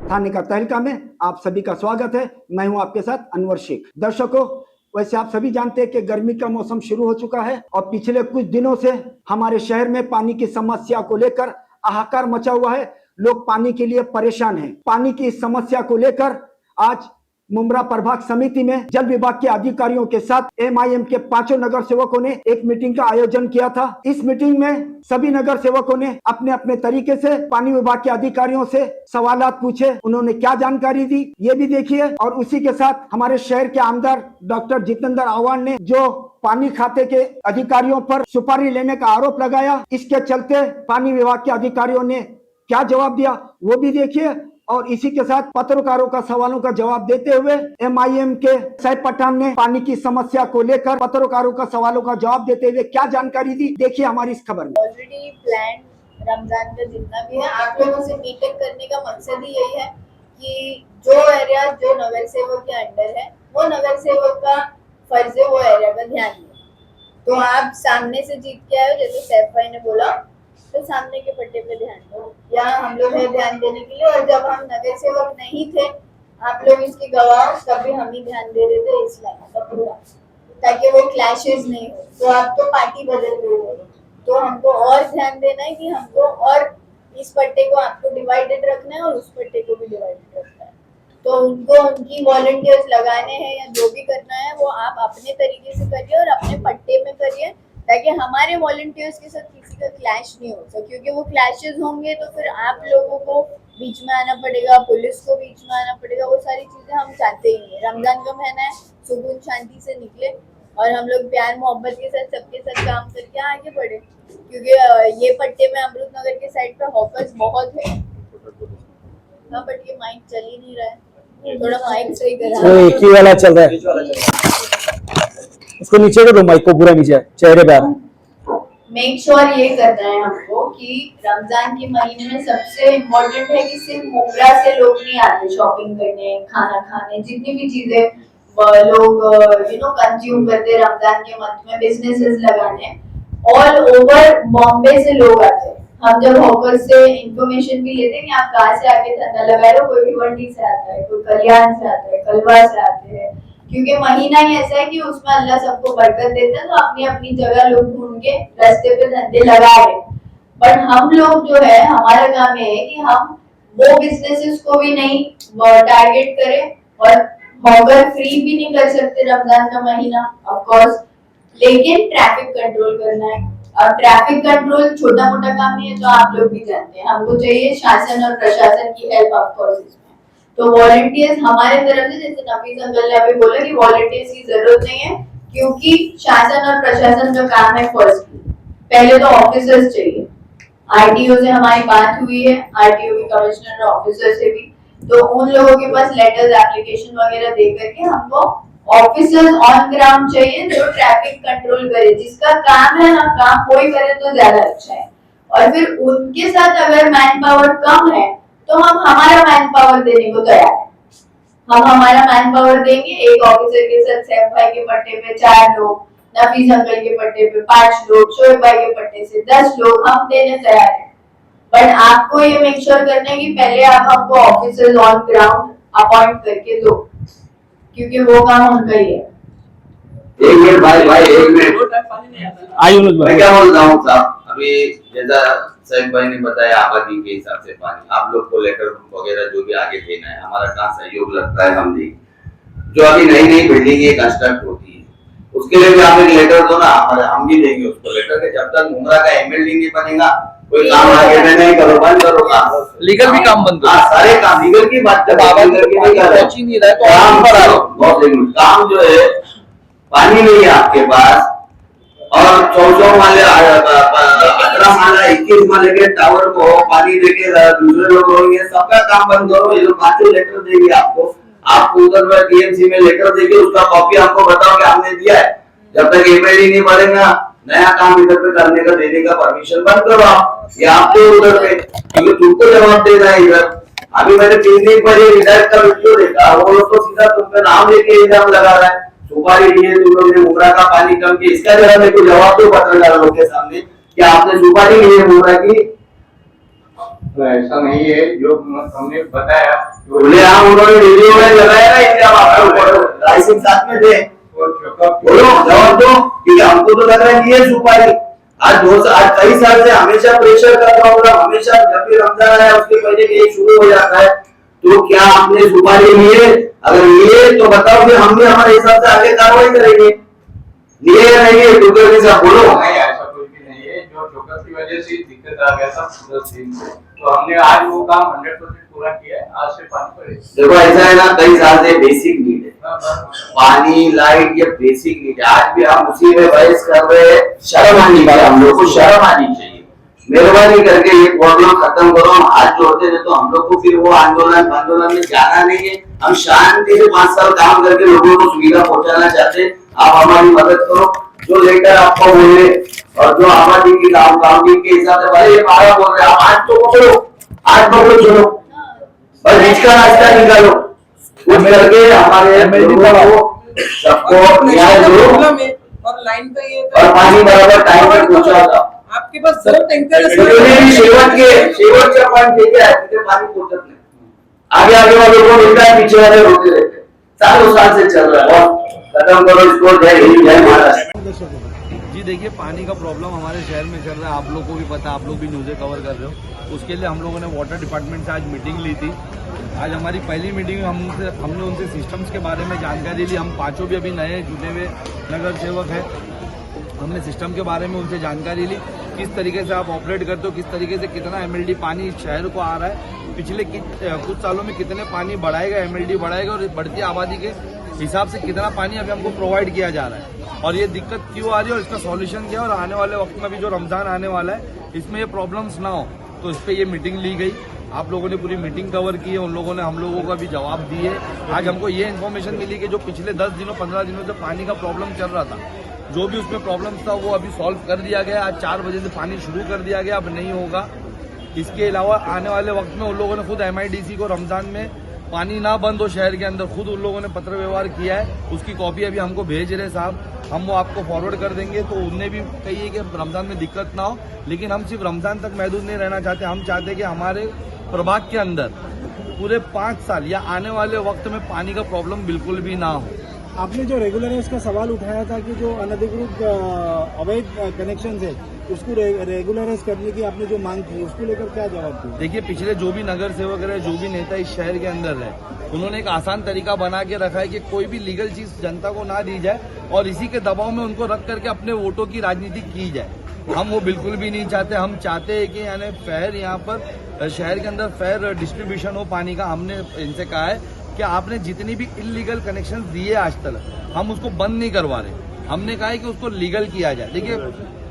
थाने का तहलका में आप सभी का स्वागत है। मैं हूं आपके साथ अनवर शेख। दर्शकों, वैसे आप सभी जानते हैं कि गर्मी का मौसम शुरू हो चुका है और पिछले कुछ दिनों से हमारे शहर में पानी की समस्या को लेकर हाहाकार मचा हुआ है। लोग पानी के लिए परेशान हैं। पानी की इस समस्या को लेकर आज मुमरा प्रभाग समिति में जल विभाग के अधिकारियों के साथ MIM के 5 नगर सेवकों ने एक मीटिंग का आयोजन किया था। इस मीटिंग में सभी नगर सेवकों ने अपने अपने तरीके से पानी विभाग के अधिकारियों से सवालात पूछे। उन्होंने क्या जानकारी दी ये भी देखिए। और उसी के साथ हमारे शहर के आमदार डॉक्टर जितेंद्र आह्वान ने जो पानी खाते के अधिकारियों पर सुपारी लेने का आरोप लगाया, इसके चलते पानी विभाग के अधिकारियों ने क्या जवाब दिया वो भी देखिए। और इसी के साथ पत्रकारों का सवालों का जवाब देते हुए MIM के साहिब पठान ने पानी की समस्या को लेकर पत्रकारों का सवालों का जवाब देते हुए क्या जानकारी दी, देखिए हमारी इस खबर में। ऑलरेडी प्लान रमजान का जितना भी है, आप लोगों से मीटिंग करने का मकसद ही यही है कि जो एरिया जो नगर सेवक के अंडर है वो नगर सेवक का फर्ज है वो एरिया का ध्यान दें। तो आप सामने से जीत के आए हो, जैसे सैफ भाई ने बोला, तो सामने के पट्टे पे ध्यान दो। यहाँ हम लोग है ध्यान देने के लिए, और जब हम नगर सेवक नहीं थे, आप लोग इसकी गवाह, तभी हम ही ध्यान दे रहे थे इस लाइन का पूरा, ताकि वो क्लैशेस नहीं हो। तो आप तो पार्टी बदल रहे हो, तो हमको और ध्यान देना है कि हमको और इस पट्टे को आपको डिवाइडेड रखना है और उस पट्टे को भी डिवाइडेड रखना है। तो उनको उनकी वॉलंटियर्स लगाने हैं या जो भी करना है वो आप अपने तरीके से करिए और अपने पट्टे में करिए, ताकि हमारे वॉलंटियर्स के साथ किसी का क्लैश नहीं हो सके। क्योंकि वो क्लैशेस होंगे तो फिर आप लोगों को बीच में आना पड़ेगा, पुलिस को बीच में आना पड़ेगा। वो सारी चीजें हम चाहते ही नहीं। रमजान का महीना है, सुकून शांति से निकले और हम लोग प्यार मोहब्बत के साथ सबके साथ काम करके आगे बढ़े। क्योंकि ये पट्टे में अमृत नगर के साइड पे हॉकर्स बहुत है। हाँ, बट ये माइक चल ही नहीं रहा है, थोड़ा माइक सही करा। एक ही वाला चल रहा है, उसको नीचे कर दो, माइक को पूरा नीचे चेहरे पे। मेक श्योर ये करना है हमको कि रमजान के महीने में सबसे इम्पोर्टेंट है कि सिर्फ मुमरा से लोग नहीं आते शॉपिंग करने, खाना खाने, जितनी भी चीजें लोग कंज्यूम करते हैं रमजान के मंथ में, बिजनेसेस लगाने, ऑल ओवर बॉम्बे से लोग आते हैं। हम जब हॉकर से इंफॉर्मेशन भी लेते हैं कि आप कहाँ से आके धंधा लगा रहे हो, कोई भिवंडी से आता है, कोई कल्याण से आता है, कलवा से आते हैं। क्योंकि महीना ही ऐसा है कि उसमें अल्लाह सबको बरकत देता है, तो अपनी अपनी जगह लोग ढूंढ के रास्ते पे धंधे लगा रहे। बट हम लोग जो है, हमारा काम है कि हम वो बिजनेसेस को भी नहीं टारगेट करें और हॉकर फ्री भी नहीं कर सकते रमजान का महीना ऑफ कोर्स, लेकिन ट्रैफिक कंट्रोल करना है। और ट्रैफिक कंट्रोल छोटा मोटा काम नहीं है, तो आप लोग भी जानते हैं। हमको चाहिए शासन और प्रशासन की हेल्प ऑफ कोर्स। तो वॉलंटियर्स हमारे तरफ से, जैसे नफीस अंकल ने अभी बोला कि वॉलंटियर्स की जरूरत नहीं है, क्योंकि शासन और प्रशासन का काम है फर्स्ट। पहले तो ऑफिसर्स चाहिए। RTO से हमारी बात हुई है, RTO के कमिश्नर और ऑफिसर से भी, तो उन लोगों के पास लेटर्स, एप्लीकेशन वगैरह दे करके हमको ऑफिसर्स ऑन ग्राउंड चाहिए जो ट्रैफिक कंट्रोल करे। जिसका काम है ना, काम कोई करे तो ज्यादा अच्छा है। और फिर उनके साथ अगर मैन पावर कम है तो हम हमारा मैन पावर देने को तैयार है। हम हमारा मैन पावर देंगे। एक ऑफिसर के साथ सैफ भाई के पट्टे पे 4 लोग, नफीस अंकल के पट्टे पे 5 लोग, शोएब भाई के पट्टे से 10 लोग हम देने तैयार है। बट आपको ये मेक श्योर करना है कि पहले आप हमको ऑफिसर्स ऑन ग्राउंड अपॉइंट करके दो, क्योंकि वो काम उनका ही है। एक मिनट भाई एक मिनट आयुष मैं क्या बोल रहा हूँ साहब, अभी जैसा सैफ भाई ने बताया आबादी के हिसाब से पानी, आप लोग को लेटर वगैरह जो भी आगे देना है, हमारा कहाँ सहयोग लगता है हम देंगे। जो अभी नई नई बिल्डिंग कंस्ट्रक्ट होती है उसके लिए भी आप एक लेटर दो ना, हम भी देंगे उसको लेटर के। जब तक मुमरा का MLD नहीं बनेगा कोई काम आगे नहीं करो, बंद करो काम, लीगल भी काम बंद करो। सारे काम लीगल की बात कर, काम जो है पानी नहीं है आपके पास, और 14 माले 18 माला 21 माले के टावर को पानी देके दूसरे लोग होंगे, सबका काम बंद करो। ये लोग 5 लेटर देंगे आपको, आप उधर TMC में लेटर देके उसका कॉपी हमको बताओ कि हमने दिया है। जब तक MLD नहीं बढ़ेगा नया काम इधर पे करने का, देने का परमिशन बंद करो आप, ये आपके उधर पे, क्योंकि तुमको जवाब देना है इधर। अभी मैंने 3 दिन पहले विधायक का वीडियो देखा, वो लोग तो सीधा तुमका नाम लेके इल्जाम लगा रहा है, सुपारी लिए तुम लोग ने मुमरा का पानी कम किया। इसका जरा मेरे को जवाब दो पत्रकारों के सामने कि आपने सुपारी ली है मुमरा की। तो ऐसा नहीं है जो हमने बताया। बोले हाँ, उन्होंने वीडियो में लगाया ना, इसलिए हम आपको लाइसेंस साथ में दे बोलो जवाब दो कि हमको तो लग रहा है ये सुपारी आज कई साल से हमेशा प्रेशर का प्रॉब्लम, हमेशा जब भी रमजान आया उसके पहले ये शुरू हो जाता है। तो क्या आपने सुपारी लिए? अगर लिए तो बताओ, फिर हम भी हमारे हिसाब से आगे कार्रवाई करेंगे। लिए या नहीं लिए टुकर साहब बोलो। नहीं, ऐसा कुछ भी नहीं है। जो ठोकर की वजह से दिक्कत आ गया था पूरा दिन से, तो हमने आज वो काम 100% पूरा किया है। आज से पानी पड़ेगा। देखो ऐसा है ना, कई साल से बेसिक नीड है, पानी लाइट ये बेसिक नीड है। आज भी हम उसी में बहस कर रहे हैं। शर्म आनी चाहिए, हम लोग को शर्म आनी चाहिए। मेहरबानी करके ये प्रॉब्लम खत्म करो। हम हाथ जोड़ते हैं तो हम लोग को फिर वो आंदोलन में जाना नहीं है। हम शांति से 5 साल काम करके लोगों को सुविधा पहुंचाना चाहते हैं। आप हमारी मदद करो। जो लेटर आपको बोले और जो आबादी की काउंटिंग के हिसाब से भाई ये 12 बोल रहे हैं, आप 8 तो पकड़ो, 8 पकड़ो, चलो और बीच का रास्ता निकालो। कुछ करके हमारे सबको न्याय दो और लाइन का ये और पानी बराबर टाइम पे पहुंचा था। आपके पास 2 टैंकर शेवटच्या पॉइंट ठीक है, तिथे पानी पहुंचत नहीं। आगे वालों को मिलता है, पीछे वाले रोते रहते हैं। 4 साल से चल रहा है और खत्म करो इसको। जय हिंद, जय महाराष्ट्र। जी देखिए, पानी का प्रॉब्लम हमारे शहर में चल रहा है। आप लोग को भी पता है, आप लोग भी न्यूज़ें कवर कर रहे हो। उसके लिए हम लोगों ने वाटर डिपार्टमेंट से आज मीटिंग ली थी। आज हमारी पहली मीटिंग में हमने उनसे सिस्टम्स के बारे में जानकारी ली। हम पांचों भी अभी नए जुटे हुए नगर सेवक हैं। हमने सिस्टम के बारे में उनसे जानकारी ली, किस तरीके से आप ऑपरेट करते हो, किस तरीके से कितना एमएलडी पानी शहर को आ रहा है, पिछले कुछ सालों में कितने पानी बढ़ाएगा, एमएलडी बढ़ाएगा और बढ़ती आबादी के हिसाब से कितना पानी अभी हमको प्रोवाइड किया जा रहा है और ये दिक्कत क्यों आ रही है और इसका सॉल्यूशन क्या है। और आने वाले वक्त में भी जो रमजान आने वाला है इसमें ये प्रॉब्लम्स ना हो, तो इस पर ये मीटिंग ली गई। आप लोगों ने पूरी मीटिंग कवर की है, उन लोगों ने हम लोगों का भी जवाब दिए। आज हमको ये इन्फॉर्मेशन मिली कि जो पिछले 10 दिनों 15 दिनों से पानी का प्रॉब्लम चल रहा था, जो भी उसमें प्रॉब्लम्स था वो अभी सॉल्व कर दिया गया। आज 4 बजे से पानी शुरू कर दिया गया, अब नहीं होगा। इसके अलावा आने वाले वक्त में उन लोगों ने खुद MIDC को रमजान में पानी ना बंद हो शहर के अंदर, खुद उन लोगों ने पत्र व्यवहार किया है। उसकी कॉपी अभी हमको भेज रहे साहब, हम वो आपको फॉरवर्ड कर देंगे। तो उनने भी कही है कि रमजान में दिक्कत ना हो, लेकिन हम सिर्फ रमजान तक महदूद नहीं रहना चाहते। हम चाहते हैं कि हमारे प्रभाग के अंदर पूरे 5 साल या आने वाले वक्त में पानी का प्रॉब्लम बिल्कुल भी ना हो। आपने जो रेगुलराइज का सवाल उठाया था कि जो अनधिकृत अवैध कनेक्शन है उसको रेगुलराइज करने की आपने जो मांग की, उसको लेकर क्या जवाब दिया? देखिए, पिछले जो भी नगर सेवक रहे, जो भी नेता इस शहर के अंदर रहे, उन्होंने एक आसान तरीका बना के रखा है कि कोई भी लीगल चीज जनता को ना दी जाए और इसी के दबाव में उनको रख करके अपने वोटों की राजनीति की जाए। हम वो बिल्कुल भी नहीं चाहते। हम चाहते हैं कि यानी फेयर यहाँ पर शहर के अंदर फेयर डिस्ट्रीब्यूशन हो पानी का। हमने इनसे कहा है कि आपने जितनी भी इलीगल कनेक्शन दिए आज तक, हम उसको बंद नहीं करवा रहे। हमने कहा है कि उसको लीगल किया जाए। देखिए,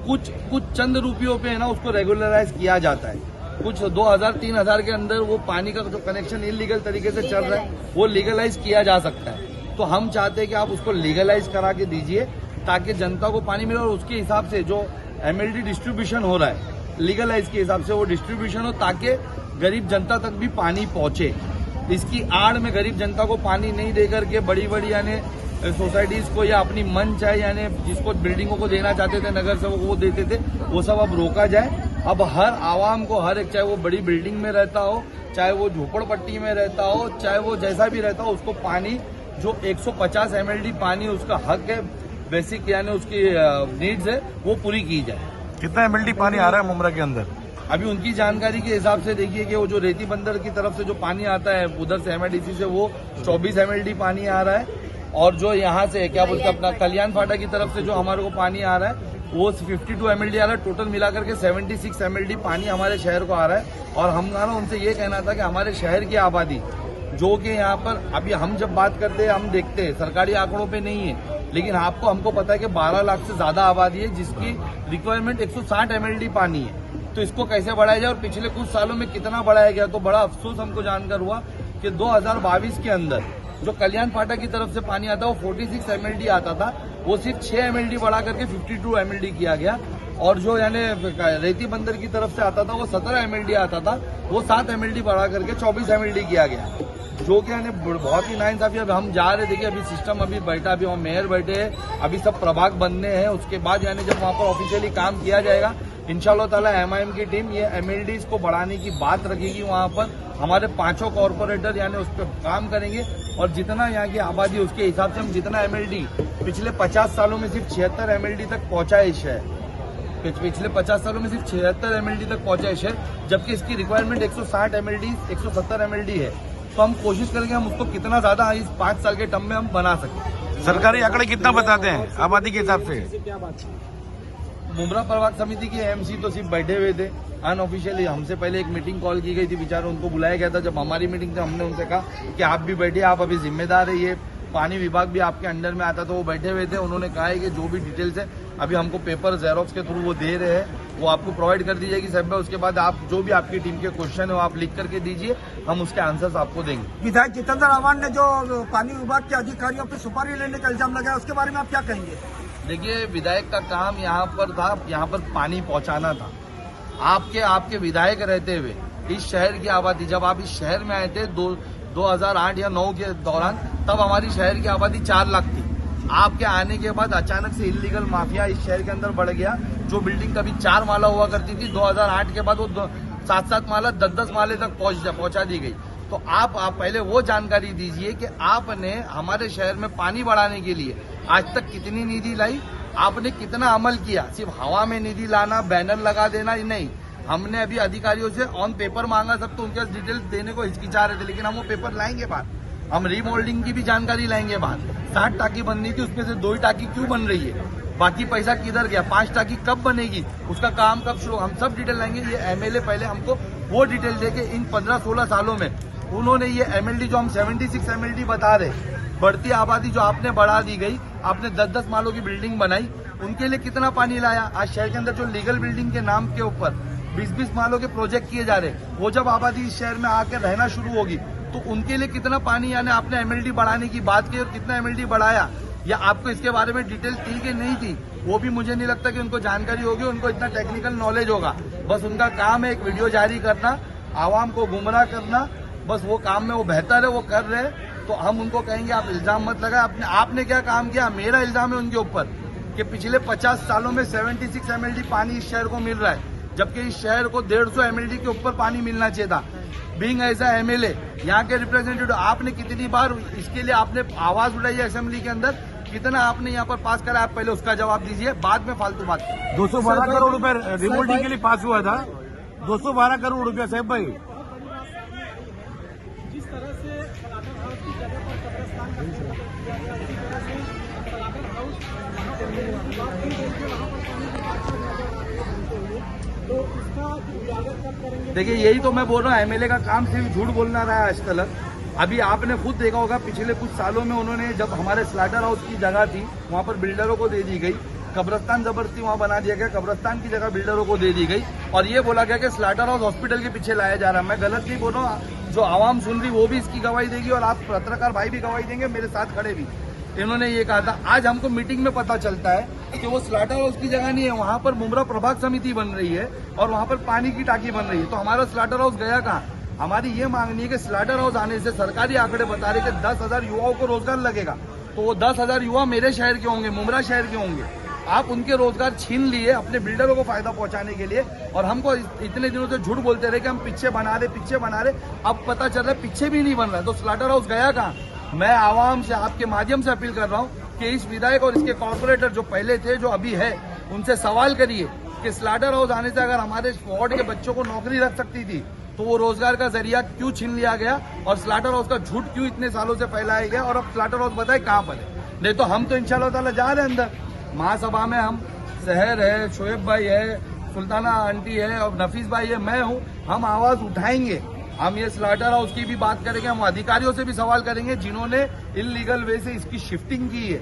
कुछ चंद रुपयों पे है ना उसको रेगुलराइज किया जाता है। कुछ 2000-3000 के अंदर वो पानी का जो कनेक्शन इलीगल तरीके से चल रहा है वो लीगलाइज किया जा सकता है। तो हम चाहते हैं कि आप उसको लीगलाइज करा के दीजिए ताकि जनता को पानी मिले और उसके हिसाब से जो MLD डिस्ट्रीब्यूशन हो रहा है लीगलाइज के हिसाब से वो डिस्ट्रीब्यूशन हो ताकि गरीब जनता तक भी पानी पहुंचे। इसकी आड़ में गरीब जनता को पानी नहीं दे करके बड़ी बड़ी यानी सोसाइटीज को या अपनी मन चाहे यानी जिसको बिल्डिंगों को देना चाहते थे नगर सेवक वो देते थे, वो सब अब रोका जाए। अब हर आवाम को, हर एक, चाहे वो बड़ी बिल्डिंग में रहता हो, चाहे वो झोपड़पट्टी में रहता हो, चाहे वो जैसा भी रहता हो, उसको पानी जो 150 MLD पानी उसका हक है, बेसिक यानी उसकी नीड्स है, वो पूरी की जाए। कितना MLD पानी आ रहा है मुमरा के अंदर? अभी उनकी जानकारी के हिसाब से देखिए कि वो जो रेती बंदर की तरफ से जो पानी आता है उधर से MIDC से वो 24 MLD पानी आ रहा है और जो यहाँ से क्या बोलते हैं अपना कल्याण फाटा की तरफ से जो हमारे को पानी आ रहा है वो 52 MLD आ रहा है। टोटल मिलाकर के 76 MLD पानी हमारे शहर को आ रहा है। और हमारा उनसे ये कहना था कि हमारे शहर की आबादी जो कि यहाँ पर अभी हम जब बात करते हैं हम देखते हैं सरकारी आंकड़ों पे नहीं है, लेकिन हमको पता है कि 12 लाख से ज्यादा आबादी है जिसकी रिक्वायरमेंट 160 MLD पानी है। तो इसको कैसे बढ़ाया जाए और पिछले कुछ सालों में कितना बढ़ाया गया, तो बड़ा अफसोस हमको जानकर हुआ कि 2022 के अंदर जो कल्याण फाटा की तरफ से पानी आता है वो 46 MLD आता था, वो सिर्फ 6 MLD बढ़ा करके 52 MLD किया गया। और जो यानी रेती बंदर की तरफ से आता था वो 17 MLD आता था, वो 7 MLD बढ़ा करके 24 MLD किया गया, जो कि यानी बहुत ही नाइंसाफी। अब हम जा रहे, देखिए अभी सिस्टम अभी बैठा, अभी वहाँ मेयर बैठे हैं, अभी सब प्रभाग बनने हैं। उसके बाद यानी जब वहाँ पर ऑफिशियली काम किया जाएगा इंशाल्लाह ताला MIM की टीम ये MLDs को बढ़ाने की बात रखेगी। वहां पर हमारे 5 कॉर्पोरेटर यानी उस पर काम करेंगे और जितना यहाँ की आबादी उसके हिसाब से हम जितना MLD पिछले 50 सालों में सिर्फ 76 MLD तक पहुंचा है शहर, पिछले 50 सालों में सिर्फ 76 MLD तक पहुंचा है शहर, जबकि इसकी रिक्वायरमेंट 160 MLD 170 MLD है। तो हम कोशिश करेंगे हम उसको कितना ज्यादा इस 5 साल के टर्म में हम बना सकें। सरकारी आंकड़े कितना बताते हैं आबादी के हिसाब से? मुमरा प्रभाग समिति के MC तो सिर्फ बैठे हुए थे अनऑफिशियली। हमसे पहले एक मीटिंग कॉल की गई थी, बेचारे उनको बुलाया गया था। जब हमारी मीटिंग थी हमने उनसे कहा कि आप भी बैठिए, आप अभी जिम्मेदार है, ये पानी विभाग भी आपके अंडर में आता, तो वो बैठे हुए थे। उन्होंने कहा है कि जो भी डिटेल्स है अभी हमको पेपर जेरोक्स के थ्रू वो दे रहे हैं, वो आपको प्रोवाइड कर दी जाएगी सब। उसके बाद आप जो भी आपकी टीम के क्वेश्चन है वो आप लिख करके दीजिए, हम उसके आंसर्स आपको देंगे। विधायक जितेंद्र आह्वान ने जो पानी विभाग के अधिकारियों पर सुपारी लेने का इल्जाम लगाया, उसके बारे में आप क्या कहेंगे? देखिए, विधायक का काम यहाँ पर था, यहाँ पर पानी पहुंचाना था। आपके विधायक रहते हुए इस शहर की आबादी, जब आप इस शहर में आए थे 2008 या 9 के दौरान, तब हमारी शहर की आबादी 4 लाख थी। आपके आने के बाद अचानक से इल्लीगल माफिया इस शहर के अंदर बढ़ गया। जो बिल्डिंग कभी 4 माला हुआ करती थी, 2008 के बाद वो 7-7 माला 10-10 माले तक पहुंचा दी गई। तो आप पहले वो जानकारी दीजिए कि आपने हमारे शहर में पानी बढ़ाने के लिए आज तक कितनी निधि लाई, आपने कितना अमल किया। सिर्फ हवा में निधि लाना, बैनर लगा देना ही नहीं। हमने अभी अधिकारियों से ऑन पेपर मांगा, सब तो उनके डिटेल्स देने को हिचकिचा रहे थे, लेकिन हम वो पेपर लाएंगे बाहर। हम रीमोल्डिंग की भी जानकारी लाएंगे बाहर। 60 टाकी बननी थी, उसमें से 2 ही टाकी क्यों बन रही है, बाकी पैसा किधर गया, 5 टाकी कब बनेगी, उसका काम कब शुरू, हम सब डिटेल लाएंगे। ये MLA पहले हमको वो डिटेल देके इन 15-16 सालों में उन्होंने ये MLD जो हम 76 MLD बता रहे, बढ़ती आबादी जो आपने बढ़ा दी गई, आपने 10-10 मालों की बिल्डिंग बनाई, उनके लिए कितना पानी लाया। आज शहर के अंदर जो लीगल बिल्डिंग के नाम के ऊपर 20-20 मालों के प्रोजेक्ट किए जा रहे, वो जब आबादी इस शहर में आकर रहना शुरू होगी तो उनके लिए कितना पानी, यानी आपने MLD बढ़ाने की बात की और कितना MLD बढ़ाया, या आपको इसके बारे में डिटेल थी कि नहीं थी, वो भी मुझे नहीं लगता कि उनको जानकारी होगी, उनको इतना टेक्निकल नॉलेज होगा। बस उनका काम है एक वीडियो जारी करना, आवाम को गुमराह करना, बस वो काम में वो बेहतर है, वो कर रहे हैं। तो हम उनको कहेंगे आप इल्जाम मत लगाए। आपने क्या काम किया? मेरा इल्जाम है उनके ऊपर कि पिछले 50 सालों में 76 MLD पानी इस शहर को मिल रहा है, जबकि इस शहर को 150 MLD के ऊपर पानी मिलना चाहिए था। बीइंग ऐसा MLA, यहाँ के रिप्रेजेंटेटिव, आपने कितनी बार इसके लिए आपने आवाज उठाई है असेंबली के अंदर, कितना आपने यहाँ पर पास करा, आप पहले उसका जवाब दीजिए, बाद में फालतू बात। 212 करोड़ रुपए रिमोल्डिंग के लिए पास हुआ था, 212 करोड़ रुपया साहब भाई। जिस तरह से सलाटर हाउस की जगह पर कब्रिस्तान का निर्माण किया गया, उसी तरह से सलाटर हाउस तो इसका उजागर कब करेंगे? देखिए, यही तो मैं बोल रहा हूँ, MLA का काम सिर्फ झूठ बोलना रहा है आज तक। अभी आपने खुद देखा होगा पिछले कुछ सालों में उन्होंने, जब हमारे स्लाटर हाउस की जगह थी वहां पर बिल्डरों को दे दी गई, कब्रिस्तान जबरदस्ती वहां बना दिया गया, कब्रिस्तान की जगह बिल्डरों को दे दी गई, और ये बोला गया कि स्लाटर हाउस हॉस्पिटल के पीछे लाया जा रहा है। मैं गलत नहीं बोल रहा हूँ, जो आवाम सुन रही वो भी इसकी गवाही देगी और आप पत्रकार भाई भी गवाही देंगे, मेरे साथ खड़े भी। इन्होंने ये कहा था, आज हमको मीटिंग में पता चलता है कि वो स्लाटर हाउस की जगह नहीं है, वहां पर मुमरा प्रभाग समिति बन रही है और वहां पर पानी की टाकी बन रही है। तो हमारा स्लाटर हाउस गया कहाँ? हमारी ये मांगनी है कि स्लाटर हाउस आने से सरकारी आंकड़े बता रहे कि 10,000 युवाओं को रोजगार लगेगा, तो वो 10,000 युवा मेरे शहर के होंगे, मुमरा शहर के होंगे। आप उनके रोजगार छीन लिए अपने बिल्डरों को फायदा पहुंचाने के लिए, और हमको इतने दिनों से झूठ बोलते रहे कि हम पीछे बना रहे, अब पता चल रहा है पीछे भी नहीं बन रहा है। तो स्लाटर हाउस गया कहाँ? मैं आवाम से आपके माध्यम से अपील कर रहा हूँ कि इस विधायक और इसके कॉर्पोरेटर जो पहले थे, जो अभी है, उनसे सवाल करिए कि स्लाटर हाउस आने से अगर हमारे वार्ड के बच्चों को नौकरी रख सकती थी, तो वो रोजगार का जरिया क्यों छीन लिया गया, और स्लाटर हाउस का झूठ क्यों इतने सालों से फैलाया गया, और अब स्लाटर हाउस बताए कहाँ पर है। नहीं तो हम तो इंशाल्लाह ताला जा रहे हैं अंदर महासभा में, हम शहर है, शोएब भाई है, सुल्ताना आंटी है और नफीस भाई है, मैं हूँ, हम आवाज उठाएंगे। हम ये स्लाटर हाउस की भी बात करेंगे, हम अधिकारियों से भी सवाल करेंगे जिन्होंने इलीगल वे से इसकी शिफ्टिंग की है,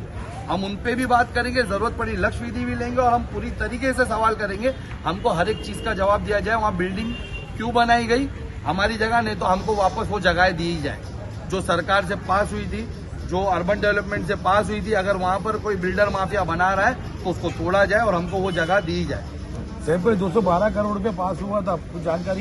हम उन पे भी बात करेंगे, जरूरत पड़ी लक्ष्य विधि भी लेंगे, और हम पूरी तरीके से सवाल करेंगे। हमको हर एक चीज का जवाब दिया जाए, वहाँ बिल्डिंग क्यों बनाई गई हमारी जगह, नहीं तो हमको वापस वो जगह दी जाए जो सरकार से पास हुई थी, जो अर्बन डेवलपमेंट से पास हुई थी। अगर वहाँ पर कोई बिल्डर माफिया बना रहा है तो उसको तोड़ा जाए और हमको वो जगह दी जाए। साहब भाई 212 करोड़ रुपया पास हुआ था, कुछ जानकारी